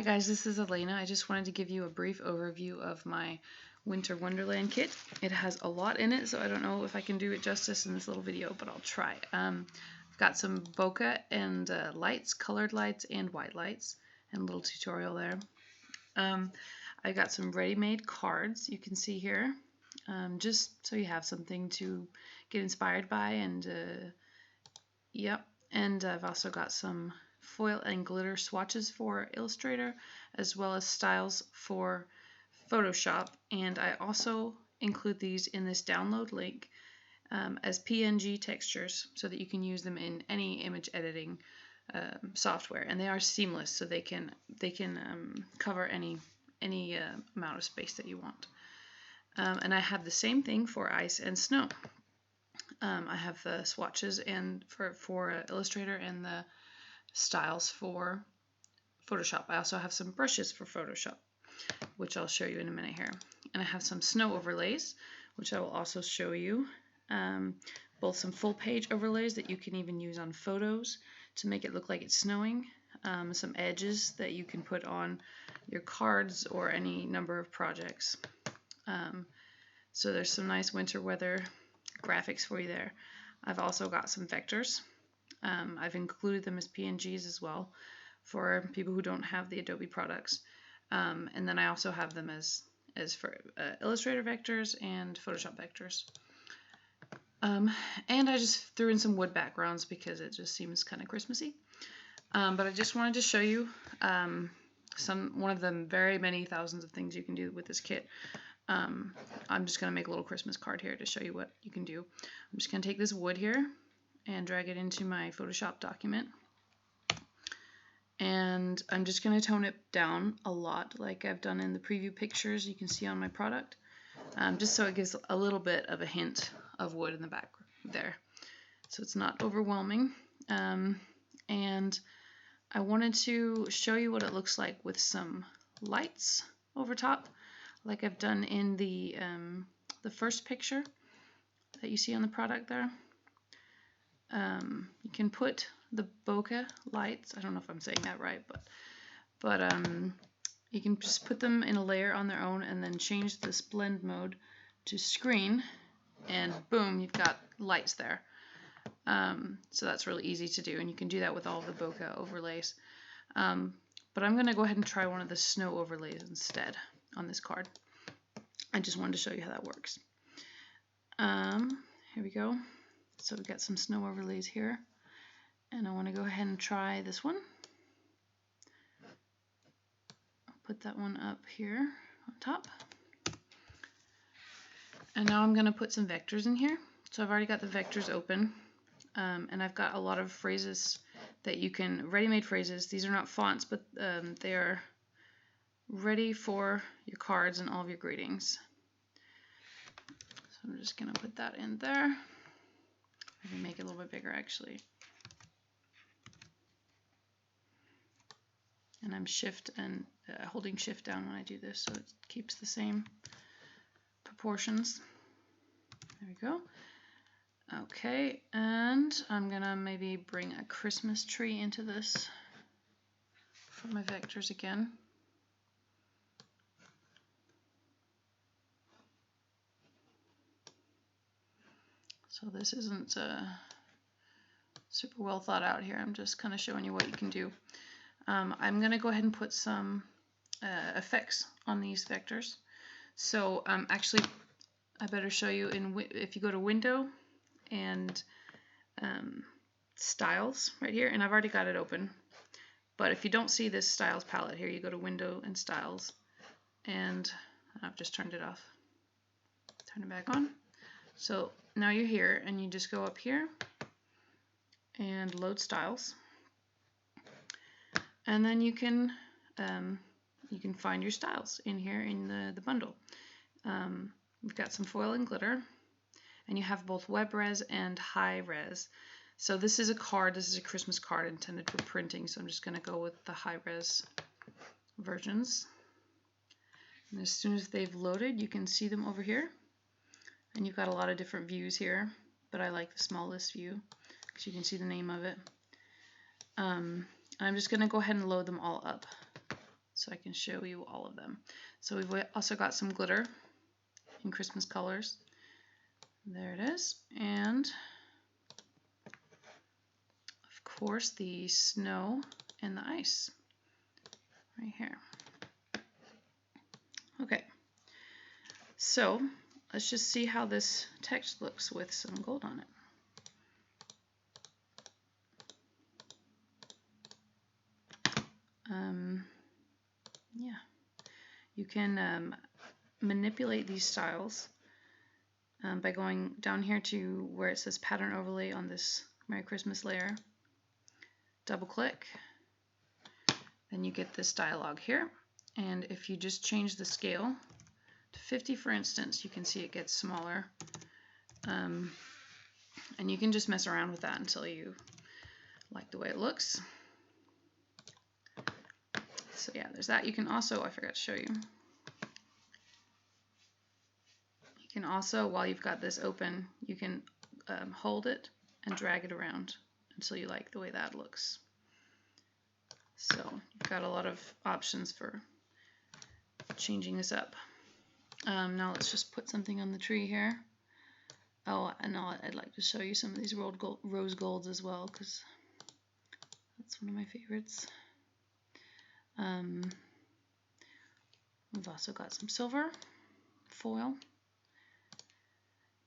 guys, this is Elena. I just wanted to give you a brief overview of my Winter Wonderland kit. It has a lot in it, so I don't know if I can do it justice in this little video, but I'll try. I've got some bokeh and lights, colored lights and white lights, and a little tutorial there. I got some ready-made cards you can see here, just so you have something to get inspired by, and yep. And I've also got some foil and glitter swatches for Illustrator, as well as styles for Photoshop. And I also include these in this download link as PNG textures so that you can use them in any image editing software. And they are seamless, so they can cover any amount of space that you want. And I have the same thing for ice and snow. I have the swatches and for Illustrator and the styles for Photoshop. I also have some brushes for Photoshop, which I'll show you in a minute here. And I have some snow overlays, which I will also show you. Both some full page overlays that you can even use on photos to make it look like it's snowing. Some edges that you can put on your cards or any number of projects. So there's some nice winter weather graphics for you there. I've also got some vectors. I've included them as PNGs as well for people who don't have the Adobe products. And then I also have them as for Illustrator vectors and Photoshop vectors. And I just threw in some wood backgrounds because it just seems kind of Christmassy. But I just wanted to show you one of the very many thousands of things you can do with this kit. I'm just going to make a little Christmas card here to show you what you can do. I'm just going to take this wood here and drag it into my Photoshop document. And I'm just going to tone it down a lot like I've done in the preview pictures you can see on my product, just so it gives a little bit of a hint of wood in the background there, so it's not overwhelming. And I wanted to show you what it looks like with some lights over top, like I've done in the first picture that you see on the product there. You can put the bokeh lights, I don't know if I'm saying that right, but you can just put them in a layer on their own and then change this blend mode to screen, and boom, you've got lights there. So that's really easy to do, and you can do that with all of the bokeh overlays. But I'm going to go ahead and try one of the snow overlays instead on this card. I just wanted to show you how that works. Here we go. So we've got some snow overlays here, and I want to go ahead and try this one. I'll put that one up here on top. And now I'm going to put some vectors in here. So I've already got the vectors open, and I've got a lot of phrases that you can, ready-made phrases. These are not fonts, but they are ready for your cards and all of your greetings. So I'm just going to put that in there. I can make it a little bit bigger actually. And I'm holding shift down when I do this, so it keeps the same proportions. There we go. Okay, and I'm gonna maybe bring a Christmas tree into this for my vectors again. So this isn't super well thought out here. I'm just kind of showing you what you can do. I'm going to go ahead and put some effects on these vectors. So actually, I better show you if you go to Window and Styles right here, and I've already got it open. But if you don't see this Styles palette here, you go to Window and Styles, and I've just turned it off. Turn it back on. So now you're here, and you just go up here and load styles, and then you can find your styles in here in the bundle. We've got some foil and glitter, and you have both web res and high res. So this is a card. This is a Christmas card intended for printing, so I'm just going to go with the high res versions. And as soon as they've loaded, you can see them over here. And you've got a lot of different views here, but I like the smallest view because you can see the name of it. I'm just going to go ahead and load them all up. so I can show you all of them. So we've also got some glitter in Christmas colors. There it is. And of course the snow and the ice right here. Okay, so let's just see how this text looks with some gold on it. Yeah, you can manipulate these styles by going down here to where it says pattern overlay on this Merry Christmas layer. Double click, then you get this dialog here, and if you just change the scale to 50 for instance, you can see it gets smaller, and you can just mess around with that until you like the way it looks. So yeah, there's that. You can also, I forgot to show you, you can also, while you've got this open, you can hold it and drag it around until you like the way that looks. So you've got a lot of options for changing this up. Now let's just put something on the tree here. Oh, and I'd like to show you some of these rose golds as well, because that's one of my favorites. We've also got some silver foil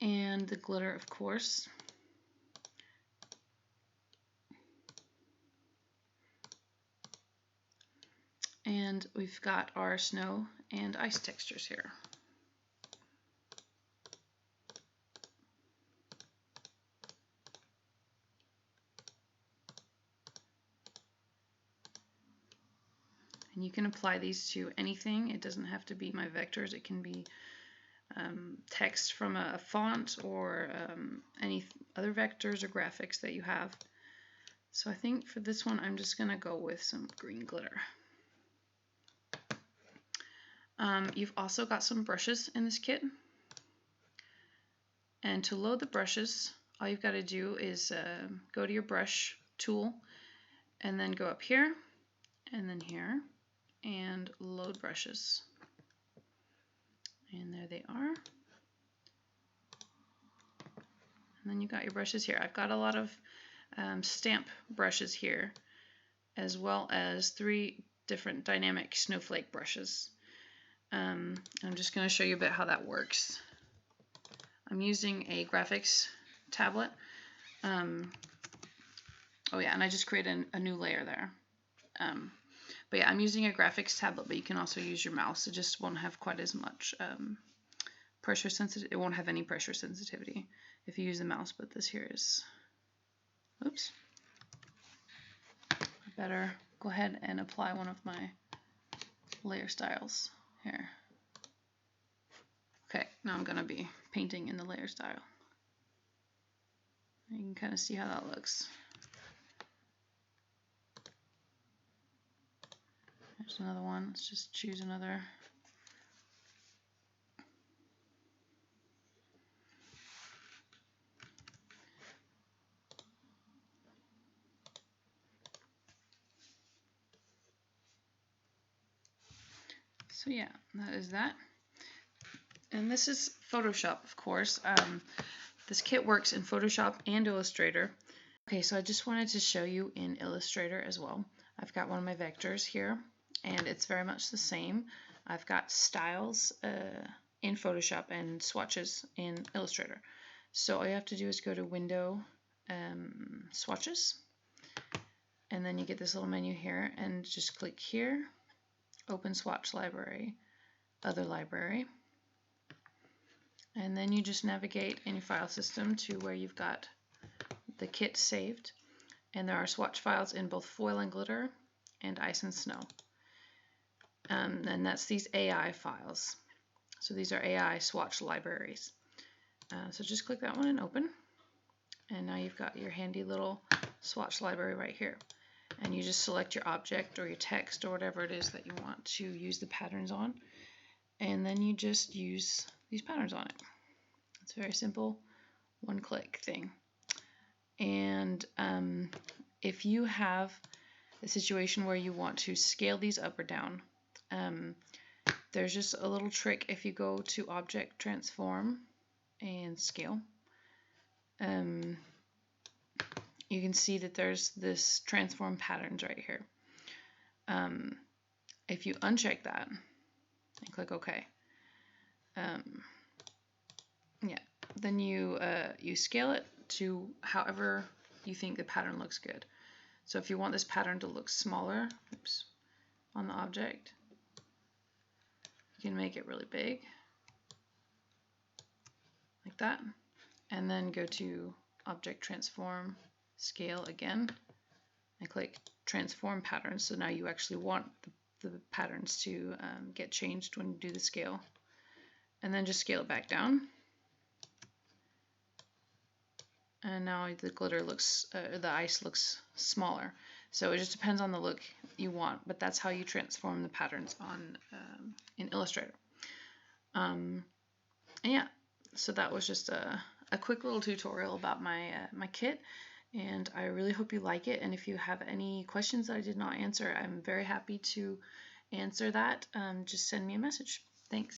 and the glitter, of course. And we've got our snow and ice textures here. And you can apply these to anything. It doesn't have to be my vectors. It can be text from a font or any other vectors or graphics that you have. So I think for this one I'm just going to go with some green glitter. You've also got some brushes in this kit. And to load the brushes, all you've got to do is go to your brush tool and then go up here and then here and load brushes. And there they are. And then you got your brushes here. I've got a lot of stamp brushes here, as well as 3 different dynamic snowflake brushes. I'm just going to show you a bit how that works. I'm using a graphics tablet. Oh yeah, and I just created a new layer there. But yeah, I'm using a graphics tablet, but you can also use your mouse. It just won't have quite as much pressure sensitivity. It won't have any pressure sensitivity if you use the mouse, but this here is, oops. I better go ahead and apply one of my layer styles here. Okay, now I'm going to be painting in the layer style. You can kind of see how that looks. There's another one. Let's just choose another. So yeah, that is that. And this is Photoshop, of course. This kit works in Photoshop and Illustrator. Okay, so I just wanted to show you in Illustrator as well. I've got one of my vectors here, and it's very much the same. I've got styles in Photoshop and swatches in Illustrator. So all you have to do is go to Window, Swatches, and then you get this little menu here, and just click here, Open Swatch Library, Other Library, and then you just navigate in your file system to where you've got the kit saved, and there are swatch files in both foil and glitter and ice and snow, and that's these AI files. So these are AI swatch libraries. So just click that one and open, and now you've got your handy little swatch library right here, and you just select your object or your text or whatever it is that you want to use the patterns on, and then you just use these patterns on it. It's a very simple one-click thing. And if you have a situation where you want to scale these up or down, There's just a little trick if you go to Object, Transform, and Scale. You can see that there's this Transform Patterns right here. If you uncheck that and click OK, yeah, then you scale it to however you think the pattern looks good. So if you want this pattern to look smaller, oops, on the object, you can make it really big, like that, and then go to Object, Transform, Scale again, and click Transform Patterns. So now you actually want the patterns to get changed when you do the scale, and then just scale it back down. And now the glitter looks, the ice looks smaller. So it just depends on the look you want, but that's how you transform the patterns on in Illustrator. And yeah, so that was just a quick little tutorial about my my kit, and I really hope you like it. And if you have any questions that I did not answer, I'm very happy to answer that. Just send me a message. Thanks.